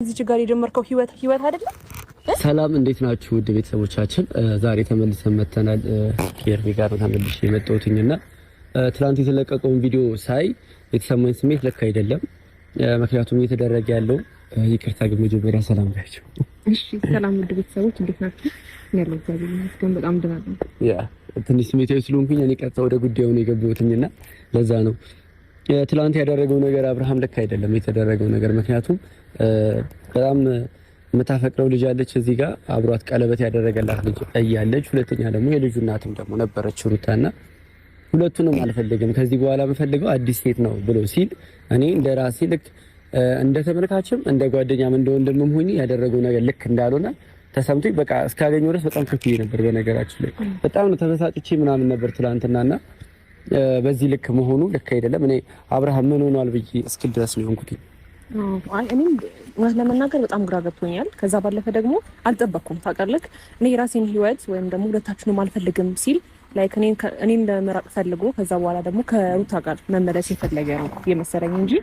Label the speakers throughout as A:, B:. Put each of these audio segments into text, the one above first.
A: እዚህ ጋር የጀመርከው ህይወት አይደለም።
B: ሰላም እንዴት ናችሁ ውድ ቤተሰቦቻችን? ዛሬ ተመልሰን መተናል። ከኤርሚ ጋር ተመልሼ የመጣሁትና ትላንት የተለቀቀውን ቪዲዮ ሳይ የተሰማኝ ስሜት ልክ አይደለም። ምክንያቱም እየተደረገ ያለው ይቅርታ ግን መጀመሪያ ሰላም ናችሁ?
A: እሺ ሰላም ውድ ቤተሰቦች እንዴት ናችሁ? ያለው እግዚአብሔር ይመስገን በጣም ደህና ነኝ።
B: ትንሽ ስሜታዊ ስለሆንኩኝ እኔ ቀጥታ ወደ ጉዳዩ ነው የገባሁትና ለዛ ነው ትላንት ያደረገው ነገር አብርሃም ልክ አይደለም የተደረገው ነገር። ምክንያቱም በጣም የምታፈቅረው ልጅ አለች እዚህ ጋር አብሯት ቀለበት ያደረገላት ልጅ እያለች፣ ሁለተኛ ደግሞ የልጁ እናትም ደግሞ ነበረች ሩታና ሁለቱንም አልፈልግም ከዚህ በኋላ የምፈልገው አዲስ ሴት ነው ብሎ ሲል እኔ እንደራሴ ልክ እንደ ተመልካችም እንደ ጓደኛም እንደ ወንድምም ሆኜ ያደረገው ነገር ልክ እንዳልሆነ ተሰምቶኝ በቃ እስካገኘው ድረስ በጣም ከፍዬ ነበር። በነገራችን ላይ በጣም ነው ተበሳጭቼ ምናምን ነበር ትላንትናና በዚህ ልክ መሆኑ ልክ አይደለም። እኔ አብርሃም ምን ሆኗል ብዬ እስኪ ድረስ ነው የሆንኩት።
A: እኔም እውነት ለመናገር በጣም ግራ ገብቶኛል። ከዛ ባለፈ ደግሞ አልጠበቅኩም። ታውቃለህ እኔ የራሴን ህይወት ወይም ደግሞ ሁለታችንም አልፈልግም ሲል ላይክ እኔን ለመራቅ ፈልጎ ከዛ በኋላ ደግሞ ከሩታ ጋር መመለስ የፈለገ ነው የመሰለኝ እንጂ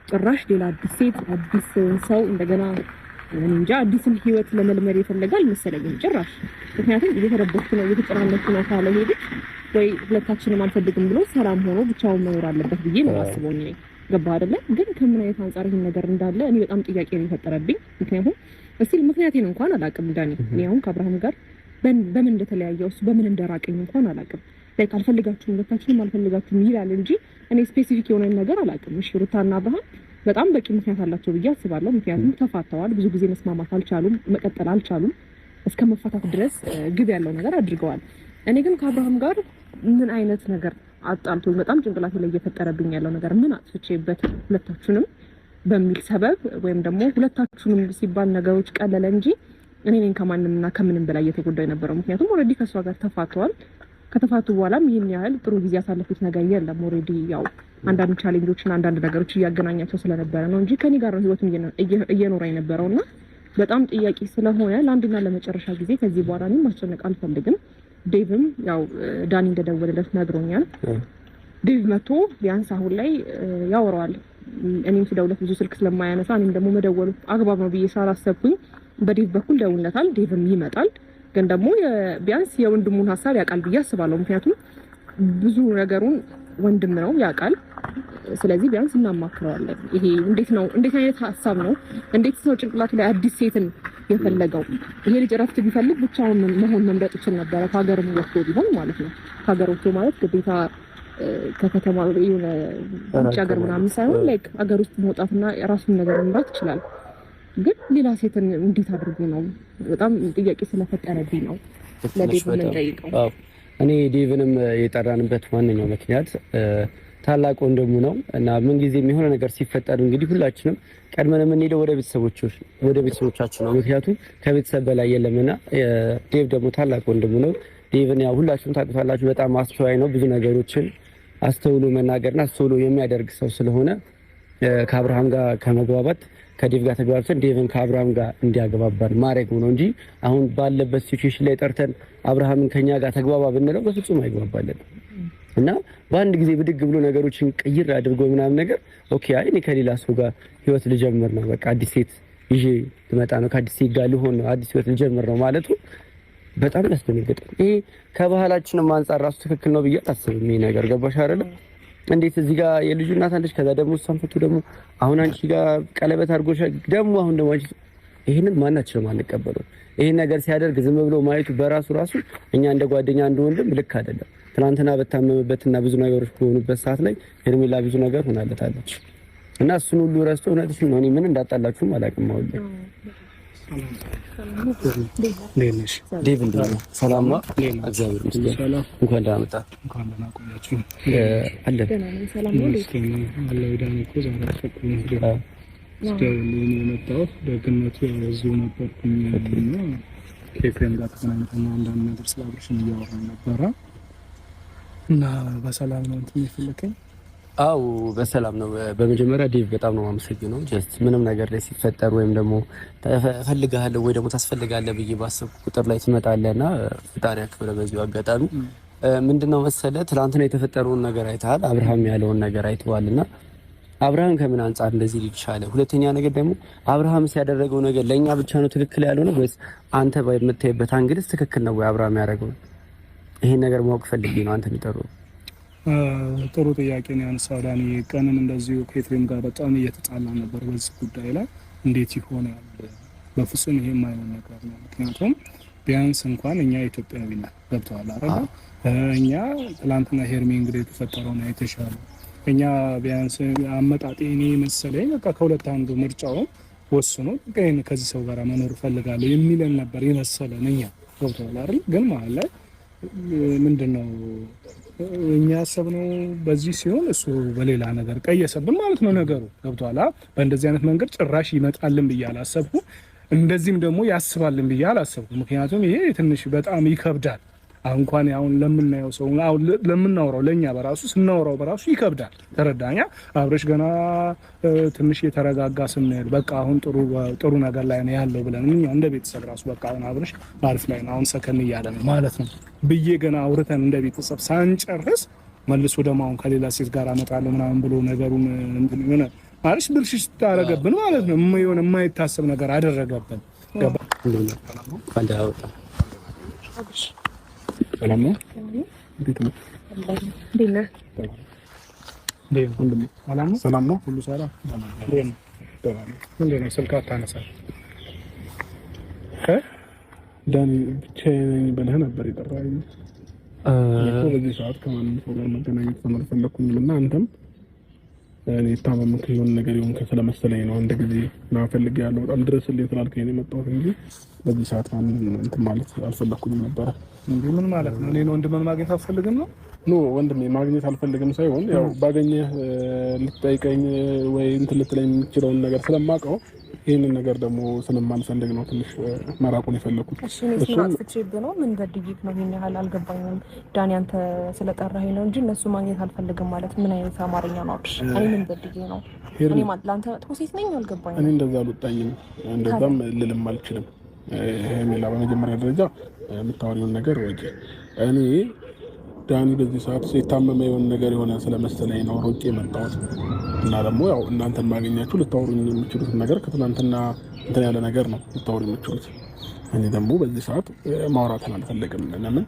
A: ጭራሽ ሌላ አዲስ ሴት አዲስ ሰው እንደገና እንጃ አዲስን ህይወት ለመልመድ ይፈልጋል መሰለኝ ጭራሽ። ምክንያቱም እየተረበሽኩ ነው እየተጨናነኩ ነው ካለ ሄድክ ወይ ሁለታችንም አልፈልግም ብሎ ሰላም ሆኖ ብቻውን መኖር አለበት ብዬ ነው አስበው ነው ገባ አይደለ? ግን ከምን አይነት አንፃር ይሄን ነገር እንዳለ እኔ በጣም ጥያቄ ነው የፈጠረብኝ። ምክንያቱም እስቲ ምክንያቴን እንኳን አላውቅም ዳኒ። እኔ አሁን ከአብርሃም ጋር በምን እንደተለያየው እሱ በምን እንደራቀኝ እንኳን አላውቅም። ላይክ አልፈልጋችሁም ሁለታችንም አልፈልጋችሁም ይላል እንጂ እኔ ስፔሲፊክ የሆነ ነገር አላውቅም። እሺ ሩታና አብርሃም በጣም በቂ ምክንያት አላቸው ብዬ አስባለሁ። ምክንያቱም ተፋተዋል፣ ብዙ ጊዜ መስማማት አልቻሉም፣ መቀጠል አልቻሉም፣ እስከ መፋታት ድረስ ግብ ያለው ነገር አድርገዋል። እኔ ግን ከአብርሃም ጋር ምን አይነት ነገር አጣልቶ በጣም ጭንቅላቴ ላይ እየፈጠረብኝ ያለው ነገር ምን አጥፍቼበት ሁለታችሁንም በሚል ሰበብ ወይም ደግሞ ሁለታችሁንም ሲባል ነገሮች ቀለለ እንጂ እኔ ነኝ ከማንምና ከምንም በላይ እየተጎዳው የነበረው። ምክንያቱም ኦሬዲ ከሷ ጋር ተፋተዋል። ከተፋቱ በኋላም ይሄን ያህል ጥሩ ጊዜ ያሳለፉት ነገር የለም። ኦሬዲ ያው አንዳንድ ቻሌንጆችና አንዳንድ ነገሮች እያገናኛቸው ስለነበረ ነው እንጂ ከኔ ጋር ነው ህይወቱን እየኖረ የነበረውና በጣም ጥያቄ ስለሆነ ለአንድና ለመጨረሻ ጊዜ ከዚህ በኋላ እኔም ማስጨነቅ አልፈልግም። ዴቭም ያው ዳኒ እንደደወለለት ነግሮኛል። ዴቭ መጥቶ ቢያንስ አሁን ላይ ያወራዋል። እኔም ስደውለት ብዙ ስልክ ስለማያነሳ እኔም ደግሞ መደወሉ አግባብ ነው ብዬ ሳላሰብኩኝ በዴቭ በኩል ደውለታል። ዴቭም ይመጣል። ግን ደግሞ ቢያንስ የወንድሙን ሀሳብ ያውቃል ብዬ አስባለሁ። ምክንያቱም ብዙ ነገሩን ወንድም ነው ያውቃል። ስለዚህ ቢያንስ እናማክረዋለን። ይሄ እንዴት አይነት ሀሳብ ነው? እንዴት ሰው ጭንቅላቱ ላይ አዲስ ሴትን የፈለገው? ይሄ ልጅ እረፍት ቢፈልግ ብቻውን መሆን መምረጥ ይችል ነበረ። ከሀገርም ወጥቶ ቢሆን ማለት ነው። ከሀገር ወጥቶ ማለት ግዴታ ከከተማ የሆነ ውጭ ሀገር ምናምን ሳይሆን ላይክ ሀገር ውስጥ መውጣትና የራሱን ነገር መምራት ይችላል። ግን ሌላ ሴትን እንዴት አድርጎ ነው? በጣም ጥያቄ ስለፈጠረብኝ ነው ለዴቭ የምንጠይቀው።
B: እኔ ዴቭንም የጠራንበት ዋነኛው ምክንያት ታላቅ ወንድሙ ነው እና ምን ጊዜ የሆነ ነገር ሲፈጠር እንግዲህ ሁላችንም ቀድመን የምንሄደው ወደ ቤተሰቦቻችን ነው። ምክንያቱም ከቤተሰብ በላይ የለምና ዴቭ ደግሞ ታላቅ ወንድሙ ነው። ዴቭን ያው ሁላችሁም ታውቁታላችሁ። በጣም አስተዋይ ነው። ብዙ ነገሮችን አስተውሎ መናገርና አስተውሎ የሚያደርግ ሰው ስለሆነ ከአብርሃም ጋር ከመግባባት ከዴቭ ጋር ተግባብተን ዴቭን ከአብርሃም ጋር እንዲያገባባን ማድረግ ነው እንጂ አሁን ባለበት ሲቹዌሽን ላይ ጠርተን አብርሃምን ከኛ ጋር ተግባባ ብንለው በፍጹም አይግባባለን እና በአንድ ጊዜ ብድግ ብሎ ነገሮችን ቅይር አድርጎ ምናምን ነገር ኦኬ አይ እኔ ከሌላ ሰው ጋር ህይወት ልጀምር ነው በቃ አዲስ ሴት ይዤ ልመጣ ነው ከአዲስ ሴት ጋር ልሆን ነው አዲስ ህይወት ልጀምር ነው ማለቱ በጣም ያስደነግጣል። ይሄ ከባህላችንም አንፃር ራሱ ትክክል ነው ብዬ አታስብም። ይሄ ነገር ገባሽ አይደለ? እንዴት እዚህ ጋር የልጁ እናት አለች፣ ከዛ ደግሞ እሷን ፈቱ ደግሞ አሁን አንቺ ጋር ቀለበት አድርጎሽ ደግሞ አሁን ደግሞ አንቺ ይሄንን ማናችንም አንቀበለው። ይሄን ነገር ሲያደርግ ዝም ብሎ ማየቱ በራሱ እኛ እንደ ጓደኛ እንደወንድም ልክ አይደለም። ትናንትና በታመመበትና ብዙ ነገሮች በሆኑበት ሰዓት ላይ ሄርሜላ ብዙ ነገር ሆናለታለች እና እሱን ሁሉ ረስቶ እውነትሽን ነው። እኔ ምን እንዳጣላችሁም አላውቅም። አሁን ላይ ዴቭ እንዴት ነው? ሰላም ነው? እግዚአብሔር ይመስገን። እንኳን ደህና መጣ።
C: እንኳን ደህና ቆያችሁ።
B: አለን
A: ሰላም ነው።
C: አለ ዳኒ እኮ ዛሬ ተፈቅዶ የመጣው ደግነቱ እዚሁ ነበርኩኝ እና ከኤፍሬም ጋር ተገናኝተን አንዳንድ ነገር ስለ አብርሽን እያወራን ነበረ እና በሰላም ነው እንትን የፈለከኝ?
B: አው በሰላም ነው። በመጀመሪያ ዴቭ በጣም ነው የማመሰግነው። ጀስት ምንም ነገር ላይ ሲፈጠር ወይም ደግሞ ተፈልጋለህ ወይ ደግሞ ታስፈልጋለህ ብዬ ባሰብኩ ቁጥር ላይ ትመጣለህና ፈጣሪ ያክብረ። በዚሁ አጋጣሚ ምንድነው መሰለ ትናንትና የተፈጠረውን ነገር አይተሃል። አብርሃም ያለውን ነገር አይተዋልና አብርሃም ከምን አንፃር እንደዚህ ሊቻለ? ሁለተኛ ነገር ደግሞ አብርሃም ሲያደረገው ነገር ለኛ ብቻ ነው ትክክል ያልሆነው ወይስ አንተ በምታይበት አንግልስ ትክክል ነው ወይ አብርሃም ያደረገው? ይሄን ነገር ማወቅ ፈልጌ ነው አንተ የሚጠሩት።
C: ጥሩ ጥያቄ ነው ያነሳው ዳኒ። ቀንም እንደዚሁ ከኤፍሬም ጋር በጣም እየተጣላ ነበር በዚህ ጉዳይ ላይ። እንዴት ይሆናል? በፍጹም ይሄ የማይሆን ነገር ነው። ምክንያቱም ቢያንስ እንኳን እኛ ኢትዮጵያዊ ነን፣ ገብተዋል አይደል? እኛ ትላንትና ሄርሜ እንግዲህ የተፈጠረውን አይተሻል። እኛ ቢያንስ አመጣጤ እኔ መሰለኝ በቃ ከሁለት አንዱ ምርጫውን ወስኖ ከዚህ ሰው ጋር መኖር ፈልጋለሁ የሚለን ነበር የመሰለን እኛ፣ ገብተዋል አይደል? ግን ማለት ላይ ምንድነው እኛ ያሰብነው በዚህ ሲሆን እሱ በሌላ ነገር ቀየሰብን ማለት ነው ነገሩ፣ ገብቷል። በእንደዚህ አይነት መንገድ ጭራሽ ይመጣልን ብዬ አላሰብኩም። እንደዚህም ደግሞ ያስባልን ብዬ አላሰብኩም። ምክንያቱም ይሄ ትንሽ በጣም ይከብዳል። እንኳን አሁን ለምናየው ሰው አሁን ለምናወራው ለኛ በራሱ ስናወራው በራሱ ይከብዳል። ተረዳኛ። አብረሽ ገና ትንሽ የተረጋጋ ስንል በቃ አሁን ጥሩ ነገር ላይ ነው ያለው ብለን እኛ እንደ ቤተሰብ ራሱ በቃ አሁን አብረሽ አሪፍ ላይ ነው አሁን ሰከን እያለ ነው ማለት ነው ብዬ ገና አውርተን እንደ ቤተሰብ ሳንጨርስ መልሶ ደግሞ አሁን ከሌላ ሴት ጋር አመጣለሁ ምናምን ብሎ ነገሩን እንትን ሆነ ማለት ብልሽሽ ታረገብን ማለት ነው። የሆነ የማይታሰብ ነገር አደረገብን። ገባ ሰላም ነው። እንዴት ነው? ሰላም ነው። ሁሉ ሰላም ነው። ስልክ አታነሳም? ዳኒ ብቻዬን ነኝ ብለህ ነበር የጠራኸኝ። በዚህ ሰዓት ከማንም ሰው ጋር መገናኘት አልፈለኩም እና አንተም እኔ ታመምኩ የሆነ ነገር ይሁን ስለመሰለኝ ነው አንድ ጊዜ ናፈልጋለሁ በጣም ድረስልኝ ስላልከኝ ነው የመጣሁት እንጂ በዚህ ሰዓት እንትን ማለት አልፈለኩም ነበር። እንዴ ምን ማለት ነው? እኔ ወንድሜን ማግኘት አልፈልግም ነው? ኖ ወንድሜ ማግኘት አልፈልግም ሳይሆን ያው ባገኘህ ልትጠይቀኝ ወይ እንትን ልትለኝ የምትችለውን ነገር ስለማውቀው ይሄንን ነገር ደግሞ ስለማልፈልግ ነው ትንሽ መራቁን የፈለኩት።
A: እሱ ነው ምን በድይት ነው ይሄን ያህል አልገባኝም። ዳኒ አንተ ስለጠራኸኝ ነው እንጂ እነሱ ማግኘት አልፈልግም ማለት ምን አይነት አማርኛ ነው? እኔ ምን በድዬ ነው? እኔ ማለት ላንተ ሴት ነኝ አልገባኝም።
C: እኔ እንደዛ አልወጣኝም፣ እንደዛም ልልም አልችልም። ሄሜላ በመጀመሪያ ደረጃ የምታወሪውን ነገር ወጪ እኔ ዳኒ በዚህ ሰዓት የታመመ የሆነ ነገር የሆነ ስለመሰለኝ ነው ሮጬ የመጣሁት እና ደግሞ ያው እናንተን ማግኘታችሁ ልታወሩኝ የምትችሉት ነገር ከትናንትና እንትን ያለ ነገር ነው ልታወሩ የምትችሉት። እኔ ደግሞ በዚህ ሰዓት ማውራትን አልፈልግም። ለምን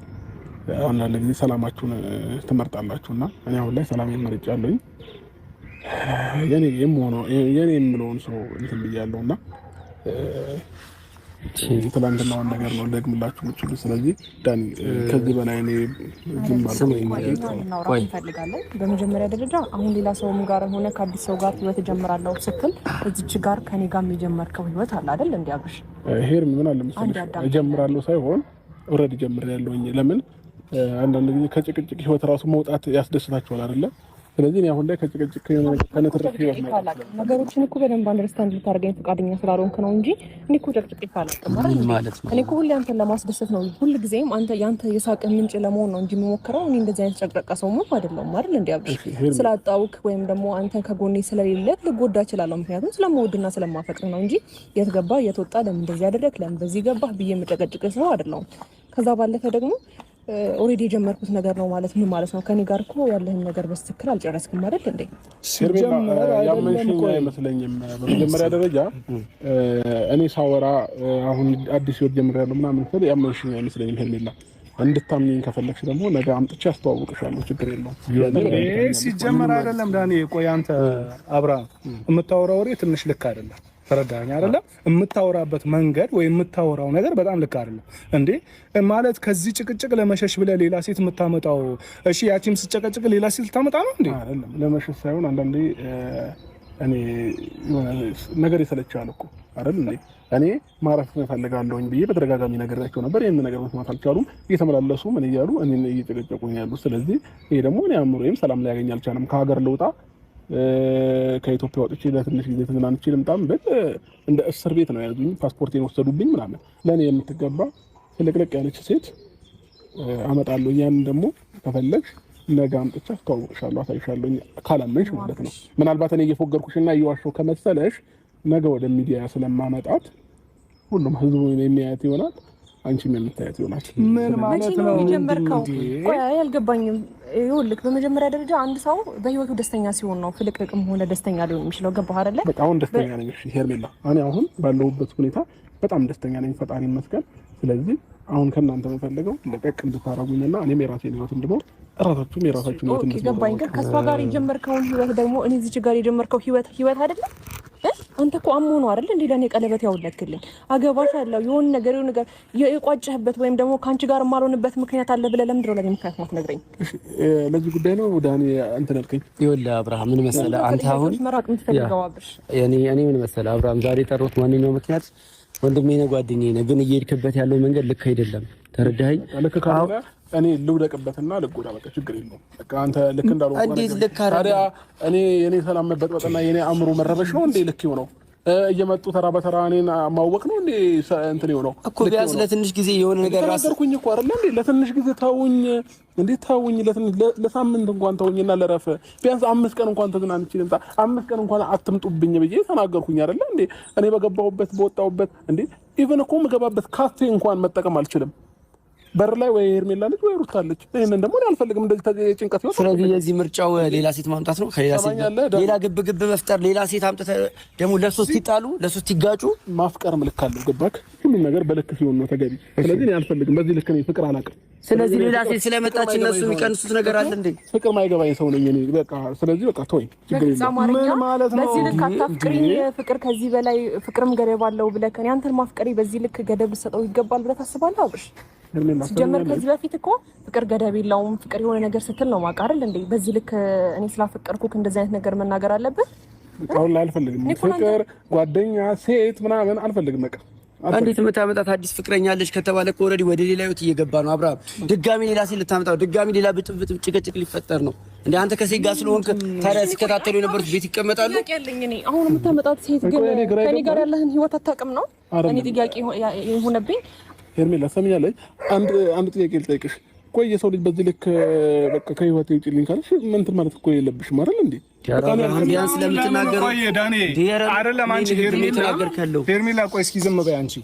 C: አንዳንድ ጊዜ ሰላማችሁን ትመርጣላችሁና እኔ አሁን ላይ ሰላሜን መርጫለሁኝ። የኔ የምለውን ሰው እንትን ብያለሁና ትላንትናውን ነገር ነው ደግምላችሁ የምትችሉ። ስለዚህ ዳኒ ከዚህ በላይ እኔ ዝም
A: ባልኩ እንፈልጋለን። በመጀመሪያ ደረጃ አሁን ሌላ ሰውም ጋር ሆነ ከአዲስ ሰው ጋር ህይወት ጀምራለሁ ስትል እዚች ጋር ከኔ ጋር የጀመርከው ህይወት አለ አይደል? እንዴ አብሽ
C: ሄር ምን አለ መሰለሽ እጀምራለሁ ሳይሆን ኦልሬዲ ጀምሬያለሁኝ። ለምን አንዳንድ ጊዜ ከጭቅጭቅ ህይወት ራሱ መውጣት ያስደስታችኋል አይደለ? ስለዚህ እኔ አሁን ላይ ከጭቅጭቅ ከነትርክ ህይወት
A: ነገሮችን እኮ በደንብ አንደርስታንድ ልታደርገኝ ፈቃደኛ ስላልሆንክ ነው እንጂ እኔ እኮ ጭቅጭቅ ካላቀም ማለት ነው። እኔ እኮ ሁሌ አንተን ለማስደሰት ነው፣ ሁሉ ጊዜም ያንተ የሳቅህ ምንጭ ለመሆን ነው እንጂ የምሞክረው እኔ እንደዚህ አይነት ጨቅጨቃ ሰው ምን አይደለም አይደል? እንዴ አብሽ ስላጣውክ ወይም ደግሞ አንተን ከጎኔ ስለሌለ ልጎዳ እችላለሁ። ምክንያቱም ስለምወድና ስለማፈቅር ነው እንጂ የት ገባ የት ወጣ፣ ለምን እንደዚህ ያደረክ፣ ለምን በዚህ ገባህ ብዬ የምጨቀጭቅ ሰው አይደለም። ከዛ ባለፈ ደግሞ ኦሬዲ የጀመርኩት ነገር ነው ማለት ምን ማለት ነው? ከኔ ጋር እኮ ያለህን ነገር በስትክክል አልጨረስክም አይደል እንዴ?
C: ያመንሽኝ አይመስለኝም። በመጀመሪያ ደረጃ እኔ ሳወራ አሁን አዲስ ህይወት ጀምሬያለሁ ምናምን ስል ያመንሽኝ አይመስለኝም። ሄርሜላ እንድታምኚኝ ከፈለግሽ ደግሞ ነገ አምጥቼ አስተዋውቅሻለሁ፣ ችግር የለውም። ሲጀመር አይደለም ዳኒ፣ ቆይ አንተ አብርሃም የምታወራው ወሬ ትንሽ ልክ አይደለም። ተረዳኸኝ አይደለም? የምታወራበት መንገድ ወይ የምታወራው ነገር በጣም ልክ አይደለም እንዴ። ማለት ከዚህ ጭቅጭቅ ለመሸሽ ብለህ ሌላ ሴት የምታመጣው፣ እሺ ያቺም ስጨቀጭቅ ሌላ ሴት ልታመጣ ነው እንዴ? አይደለም፣ ለመሸሽ ሳይሆን አንዳንዴ እኔ ነገር ይሰለቻል እኮ አይደል እንዴ። እኔ ማረፍ እፈልጋለሁኝ ብዬ በተደጋጋሚ ነገራቸው ነበር። ይሄን ነገር መስማት አልቻሉም። እየተመላለሱ ምን እያሉ እኔን እየጨቀጨቁኝ ያሉ። ስለዚህ ይሄ ደግሞ እኔ አእምሮዬም ሰላም ሊያገኝ አልቻለም። ከሀገር ልውጣ ከኢትዮጵያ ወጥቼ ለትንሽ ጊዜ ተዝናንቼ ልምጣም ብል እንደ እስር ቤት ነው ያዙኝ። ፓስፖርቴን ወሰዱብኝ ምናምን። ለኔ የምትገባ ትልቅልቅ ያለች ሴት አመጣለሁ። ያን ደግሞ ከፈለግሽ ነገ አምጥቼ አስተዋውቅሻለሁ፣ አሳይሻለሁ። ካላመንሽ ማለት ነው። ምናልባት እኔ እየፎገርኩሽና እየዋሸሁ ከመሰለሽ ነገ ወደ ሚዲያ ስለማመጣት ሁሉም ህዝቡ የሚያያት ይሆናል።
D: አንቺም የምታያት ይሆናል። ምን ማለት ነው
A: የጀመርከው? ቆይ አልገባኝም። ይኸውልህ በመጀመሪያ ደረጃ አንድ ሰው በህይወቱ ደስተኛ ሲሆን ነው ፍልቅልቅም ሆነ ደስተኛ ሊሆን የሚችለው። ገባህ አይደለ?
D: በቃ አሁን ደስተኛ ነኝ ሄርሜላ። እኔ አሁን ባለሁበት ሁኔታ በጣም ደስተኛ ነኝ፣ ፈጣሪ ይመስገን። ስለዚህ አሁን ከእናንተ የምፈልገው ለቀቅ እንድታረጉኝና እኔም የራሴን ህይወት እንድኖር እራሳችሁም የራሳችሁን ህይወት እንድትኖሩ።
A: ገባኝ። ግን ከእሷ ጋር የጀመርከውን ህይወት ደግሞ እኔ እዚህ ጋር የጀመርከው ህይወት አይደለም። አንተ እኮ አሞ ነው አይደል እንዴ ለኔ ቀለበት ያወለድክልኝ? አገባሻለሁ የሆነ ነገር የቋጨህበት ወይም ደግሞ ካንቺ ጋር የማልሆንበት ምክንያት አለ ብለህ ለምንድን ነው ለኔ ምክንያት ማትነግረኝ?
D: ለዚህ ጉዳይ ነው ዳኒ እንትን አልከኝ።
B: ይኸውልህ አብርሃም ምን መሰለህ አንተ አሁን
A: መራቅ የምትፈልገው አብርሽ፣
B: እኔ ምን መሰለህ አብርሃም ዛሬ ጠሮት ማንኛው ምክንያት ወንድሜ ነው ጓደኛዬ ነው፣ ግን እየሄድክበት ያለው መንገድ ልክ አይደለም። ተረዳኸኝ?
D: ልክ ካልሆነ እኔ ልውደቅበትና ልጎዳ፣ በቃ ችግር የለውም። በቃ አንተ ልክ እንዳልሆነ
B: እንዴት ልክ አይደለም?
D: ታዲያ የኔ ሰላም መበጥበጥና የኔ አእምሮ መረበሽ ነው እንዴ ልክ ይሆነው? እየመጡ ተራ በተራ እኔን ማወቅ ነው እንዴ እንትን ይሆነው
B: እኮ? ቢያንስ ለትንሽ ጊዜ የሆነ ነገር
D: ተናገርኩኝ እኮ አይደል እንዴ? ለትንሽ ጊዜ ተውኝ፣ እንዴት ተውኝ? ለሳምንት እንኳን ተውኝና ለረፈ ቢያንስ 5 ቀን እንኳን ተዝናንቼ ልምጣ፣ 5 ቀን እንኳን አትምጡብኝ ብዬ ተናገርኩኝ አይደል እንዴ? እኔ በገባሁበት በወጣሁበት እንዴ ኢቭን እኮ የምገባበት ካፌ እንኳን መጠቀም አልችልም። በር ላይ ወይ ሄርሜላ ልጅ ወይ ሩታ ልጅ። ይሄንን ደግሞ አልፈልግም፣ እንደዚህ ጭንቀት ይወጣ።
B: ስለዚህ የዚህ ምርጫው ሌላ ሴት ማምጣት ነው። ከሌላ ሴት ሌላ ግብ መፍጠር፣ ሌላ ሴት አምጥተህ ደግሞ ለሶስት ይጣሉ፣ ለሶስት ይጋጩ።
D: ማፍቀርም ልክ አለው። ገባክ? ሁሉም ነገር በልክ ሲሆን ነው ተገቢ። ስለዚህ እኔ አልፈልግም፣ በዚህ ልክ ነው ፍቅር አላውቅም።
B: ስለዚህ ሌላ ሴት ስለመጣች እነሱ የሚቀንሱት ነገር አለ እንዴ?
D: ፍቅር ማይገባኝ ሰው ነኝ እኔ። በቃ ስለዚህ በቃ ተወኝ፣ ችግር የለም።
A: ምን ማለት ነው? በዚህ ልክ አታፍቅሪኝ። ፍቅር ከዚህ በላይ ፍቅርም ገደብ አለው ብለህ ከኔ አንተን ማፍቀሪ በዚህ ልክ ገደብ ልሰጠው ይገባል ብለህ ታስባለህ አብርሽ? ሲጀመር ከዚህ በፊት እኮ ፍቅር ገደብ የለውም ፍቅር የሆነ ነገር ስትል ነው ማውቅ አይደል እንዴ? በዚህ ልክ እኔ ስላፈቀርኩክ እንደዚህ አይነት ነገር መናገር አለብህ?
D: አሁን ላይ አልፈልግም። ፍቅር ጓደኛ ሴት ምናምን አልፈልግም። በቃ
B: እንዴት የምታመጣት አዲስ ፍቅረኛ አለች ከተባለ እኮ ኦልሬዲ ወደ ሌላ ህይወት እየገባ ነው አብርሃም። ድጋሚ ሌላ ሴት ልታመጣው፣ ድጋሚ ሌላ ብጥብጥ ጭቅጭቅ ሊፈጠር ነው እንዴ? አንተ ከሴት ጋር ስለሆንክ ታዲያ ሲከታተሉ የነበሩት ቤት ይቀመጣሉ።
A: እኔ አሁን የምታመጣት ሴት ግን ከኔ ጋር ያለህን ህይወት አታውቅም ነው እኔ ጥያቄ የሆነብኝ።
D: ሄርሜላ ሰምኛለች። አንድ ጥያቄ ልጠይቅሽ። ቆይ የሰው ልጅ በዚህ ልክ በቃ ከህይወት ይውጪልኝ ካለሽ እንትን ማለት እኮ የለብሽም አይደል እንዴ?
B: ቢያንስ ለምትናገረው
C: ቆይ ዳኒ አይደለም አንቺ ሄርሜላ ቆይ እስኪ ዝም በይ አንቺ።